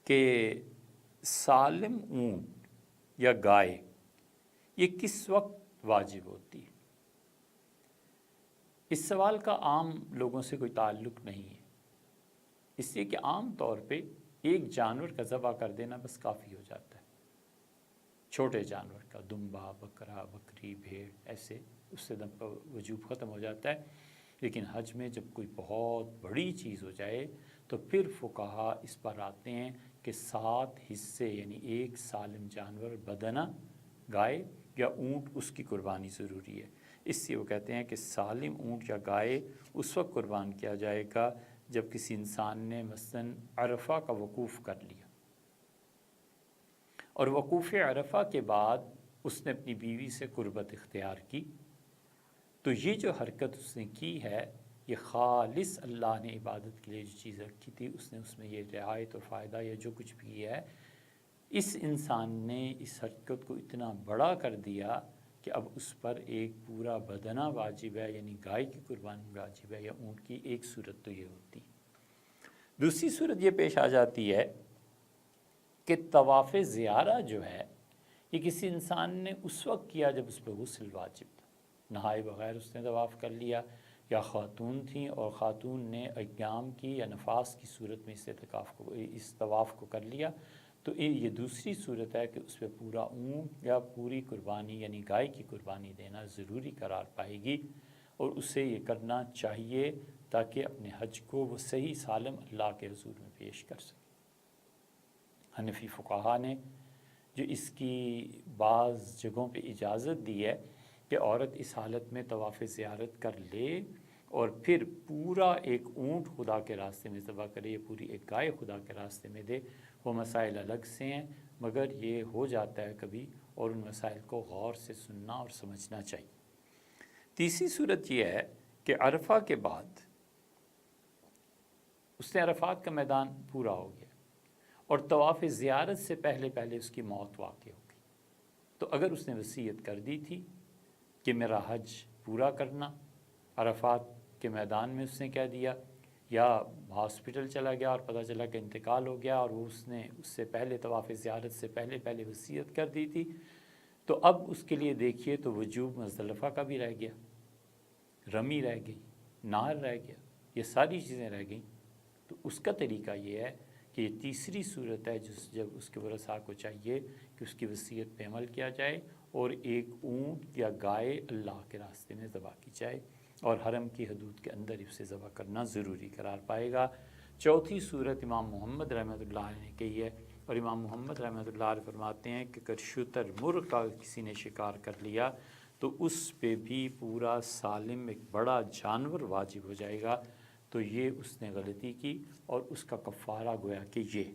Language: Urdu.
کہ سالم اونٹ یا گائے یہ کس وقت واجب ہوتی ہے؟ اس سوال کا عام لوگوں سے کوئی تعلق نہیں ہے، اس لیے کہ عام طور پہ ایک جانور کا ذبح کر دینا بس کافی ہو جاتا ہے، چھوٹے جانور کا، دمبا، بکرا، بکری، بھیڑ، ایسے اس سے دم کا وجوب ختم ہو جاتا ہے۔ لیکن حج میں جب کوئی بہت بڑی چیز ہو جائے تو پھر فقہا اس پر آتے ہیں کہ 7 حصے یعنی ایک سالم جانور بدنہ گائے یا اونٹ اس کی قربانی ضروری ہے۔ اس سے وہ کہتے ہیں کہ سالم اونٹ یا گائے اس وقت قربان کیا جائے گا جب کسی انسان نے مثلاً عرفہ کا وقوف کر لیا، اور وقوف عرفہ کے بعد اس نے اپنی بیوی سے قربت اختیار کی، تو یہ جو حرکت اس نے کی ہے یہ خالص اللہ نے عبادت کے لیے جو چیز رکھی تھی اس نے اس میں یہ رعایت اور فائدہ یا جو کچھ بھی ہے، اس انسان نے اس حرکت کو اتنا بڑا کر دیا کہ اب اس پر ایک پورا بدنہ واجب ہے، یعنی گائے کی قربانی واجب ہے یا اونٹ کی۔ ایک صورت تو یہ ہوتی۔ دوسری صورت یہ پیش آ جاتی ہے کہ طواف زیارہ جو ہے یہ کسی انسان نے اس وقت کیا جب اس پہ غسل واجب تھا، نہائے بغیر اس نے طواف کر لیا، یا خاتون تھیں اور خاتون نے ایام کی یا نفاس کی صورت میں اس طواف کو کر لیا، تو یہ دوسری صورت ہے کہ اس پہ پورا اونٹ یا پوری قربانی یعنی گائے کی قربانی دینا ضروری قرار پائے گی، اور اسے یہ کرنا چاہیے تاکہ اپنے حج کو وہ صحیح سالم اللہ کے حضور میں پیش کر سکے۔ حنفی فقہا نے جو اس کی بعض جگہوں پہ اجازت دی ہے کہ عورت اس حالت میں طواف زیارت کر لے اور پھر پورا ایک اونٹ خدا کے راستے میں ذبح کرے یا پوری ایک گائے خدا کے راستے میں دے، وہ مسائل الگ سے ہیں، مگر یہ ہو جاتا ہے کبھی، اور ان مسائل کو غور سے سننا اور سمجھنا چاہیے۔ تیسری صورت یہ ہے کہ عرفہ کے بعد اس نے عرفات کا میدان پورا ہو گیا اور طواف زیارت سے پہلے اس کی موت واقع ہو گئی، تو اگر اس نے وصیت کر دی تھی کہ میرا حج پورا کرنا، عرفات کے میدان میں اس نے کہہ دیا، یا ہاسپٹل چلا گیا اور پتہ چلا کہ انتقال ہو گیا اور اس نے اس سے پہلے طواف زیارت سے پہلے وصیت کر دی تھی، تو اب اس کے لیے دیکھیے تو وجوب مزدلفہ کا بھی رہ گیا، رمی رہ گئی، نہر رہ گیا، یہ ساری چیزیں رہ گئیں۔ تو اس کا طریقہ یہ ہے کہ یہ تیسری صورت ہے جب اس کے ورثاء کو چاہیے کہ اس کی وصیت پہ عمل کیا جائے اور ایک اونٹ یا گائے اللہ کے راستے میں ذبح کی جائے، اور حرم کی حدود کے اندر اسے ذبح کرنا ضروری قرار پائے گا۔ چوتھی صورت امام محمد رحمۃ اللہ علیہ نے کہی ہے، اور امام محمد رحمۃ اللہ علیہ فرماتے ہیں کہ اگر شتر مرغ کا کسی نے شکار کر لیا تو اس پہ بھی پورا سالم ایک بڑا جانور واجب ہو جائے گا، تو یہ اس نے غلطی کی اور اس کا کفارہ گویا کہ یہ